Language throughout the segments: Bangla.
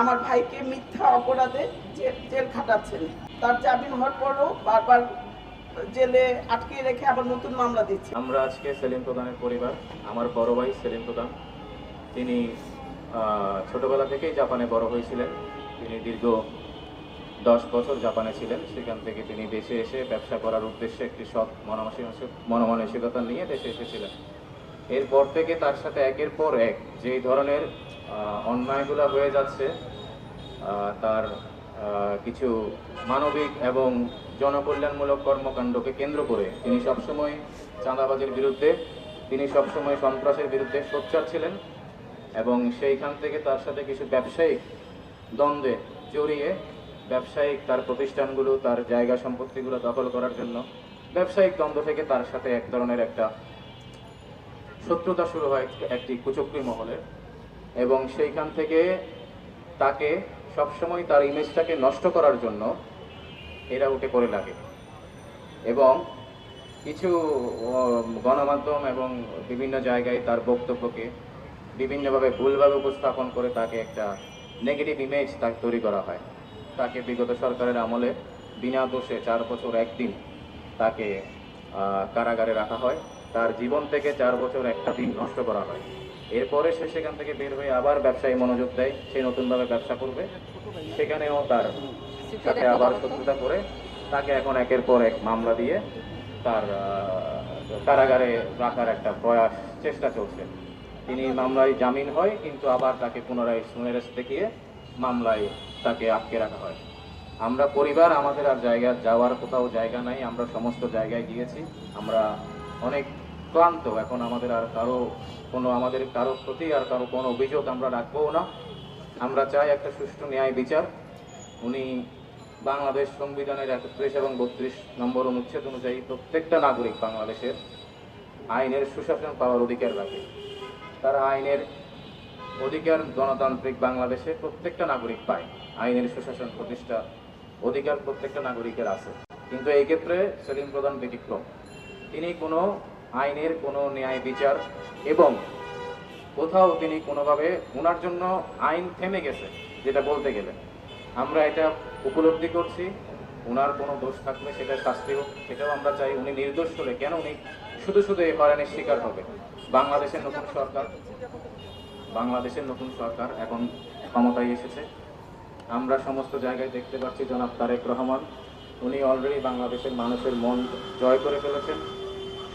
আমার ভাইকে মিথ্যা অপরাধে জেল খাটাচ্ছেন। তার জামিন হওয়ার পরও বারবার জেলে আটকে রেখে আবার নতুন মামলা দিচ্ছে। আমরা আজকে সেলিম প্রধানের পরিবার, আমার বড় ভাই সেলিম প্রধান, তিনি ছোটবেলা থেকেই জাপানে বড় হয়েছিলেন। তিনি দীর্ঘ 10 বছর জাপানে ছিলেন। সেখান থেকে তিনি দেশে এসে ব্যবসা করার উদ্দেশ্যে একটি সৎ মনমানসিকতা নিয়ে দেশে এসেছিলেন। এরপর থেকে তার সাথে একের পর এক যেই ধরনের অন্যায়গুলো হয়ে যাচ্ছে, তার কিছু মানবিক এবং জনকল্যাণমূলক কর্মকাণ্ডকে কেন্দ্র করে তিনি সবসময় চাঁদাবাজির বিরুদ্ধে, তিনি সবসময় সন্ত্রাসের বিরুদ্ধে সোচ্চার ছিলেন এবং সেইখান থেকে তার সাথে কিছু ব্যবসায়িক দ্বন্দ্বে জড়িয়ে ব্যবসায়িক তার প্রতিষ্ঠানগুলো, তার জায়গা সম্পত্তিগুলো দখল করার জন্য ব্যবসায়িক দ্বন্দ্ব থেকে তার সাথে এক ধরনের একটা শত্রুতা শুরু হয় একটি কুচক্রী মহলের, এবং সেইখান থেকে তাকে সবসময় তার ইমেজটাকে নষ্ট করার জন্য এরা উঠে পড়ে লাগে এবং কিছু গণমাধ্যম এবং বিভিন্ন জায়গায় তার বক্তব্যকে বিভিন্নভাবে ভুলভাবে উপস্থাপন করে তাকে একটা নেগেটিভ ইমেজ তাকে তৈরি করা হয়। তাকে বিগত সরকারের আমলে বিনা দোষে 4 বছর 1 দিন তাকে কারাগারে রাখা হয়। তার জীবন থেকে 4 বছর 1টা দিন নষ্ট করা হয়। এরপরে সে সেখান থেকে বের হয়ে আবার ব্যবসায় মনোযোগ দেয়, সে নতুনভাবে ব্যবসা করবে। সেখানেও তার সাথে আবার শত্রুতা করে তাকে এখন একের পর এক মামলা দিয়ে তার কারাগারে রাখার একটা প্রয়াস চেষ্টা চলছে। তিনি মামলায় জামিন হয়, কিন্তু আবার তাকে পুনরায় সুনেরেস দেখিয়ে মামলায় তাকে আটকে রাখা হয়। আমরা পরিবার, আমাদের আর জায়গা যাওয়ার কোথাও জায়গা নাই। আমরা সমস্ত জায়গায় গিয়েছি, আমরা অনেক ক্লান্ত। এখন আমাদের আর আমাদের কারো প্রতি আর কারো কোনো অভিযোগ আমরা রাখবো না। আমরা চাই একটা সুষ্ঠু ন্যায় বিচার। উনি বাংলাদেশ সংবিধানের 31 এবং 32 নম্বর অনুচ্ছেদ অনুযায়ী প্রত্যেকটা নাগরিক বাংলাদেশের আইনের সুশাসন পাওয়ার অধিকার রাখে। তারা আইনের অধিকার গণতান্ত্রিক বাংলাদেশে প্রত্যেকটা নাগরিক পায়। আইনের সুশাসন প্রতিষ্ঠা অধিকার প্রত্যেকটা নাগরিকের আছে, কিন্তু এই ক্ষেত্রে সেলিম প্রধান ব্যতিক্রম। তিনি কোনো আইনের কোনো ন্যায় বিচার এবং কোথাও তিনি কোনোভাবে, ওনার জন্য আইন থেমে গেছে যেটা বলতে গেলে আমরা এটা উপলব্ধি করছি। ওনার কোনো দোষ থাকলে সেটা শাস্তি হোক, সেটাও আমরা চাই। উনি নির্দোষ হলে কেন উনি শুধু শুধু এই হয়রানির শিকার হবে? বাংলাদেশের নতুন সরকার এখন ক্ষমতায় এসেছে। আমরা সমস্ত জায়গায় দেখতে পাচ্ছি জনাব তারেক রহমান, উনি অলরেডি বাংলাদেশের মানুষের মন জয় করে ফেলেছেন।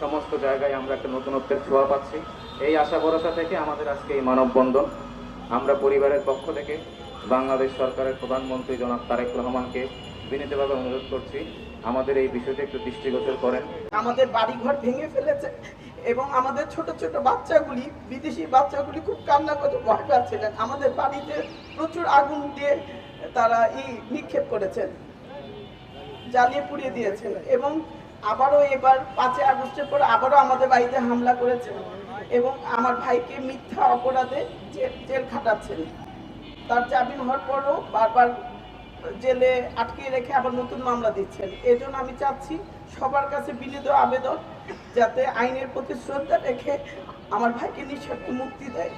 সমস্ত জায়গায় আমরা একটা নতুনত্বের ছোঁয়া পাচ্ছি। এই আশা ভরসা থেকে আমাদের আজকে এই মানববন্ধন। আমরা পরিবারের পক্ষ থেকে বাংলাদেশ সরকারের প্রধানমন্ত্রী জনাব তারেক রহমানকে বিনীতভাবে অনুরোধ করছি, আমাদের এই বিষয়টি একটু দৃষ্টিগোচর করেন। আমাদের বাড়িঘর ভেঙে ফেলেছে এবং আমাদের ছোট ছোট বাচ্চাগুলি, বিদেশি বাচ্চাগুলি খুব কান্না করে ভয় পাচ্ছিলেন। আমাদের বাড়িতে প্রচুর আগুন দিয়ে তারা নিক্ষেপ করেছেন, জ্বালিয়ে পুড়িয়ে দিয়েছেন এবং আবারও এবার 5 আগস্টের পর আবারও আমাদের বাড়িতে হামলা করেছেন এবং আমার ভাইকে মিথ্যা অপরাধে জেল খাটাচ্ছেন। তার জামিন হওয়ার পরও বারবার জেলে আটকে রেখে আবার নতুন মামলা দিচ্ছেন। এই জন্য আমি চাচ্ছি সবার কাছে বিনীত আবেদন, যাতে আইনের প্রতি শ্রদ্ধা রেখে আমার ভাইকে নিঃশর্ত মুক্তি দেয়।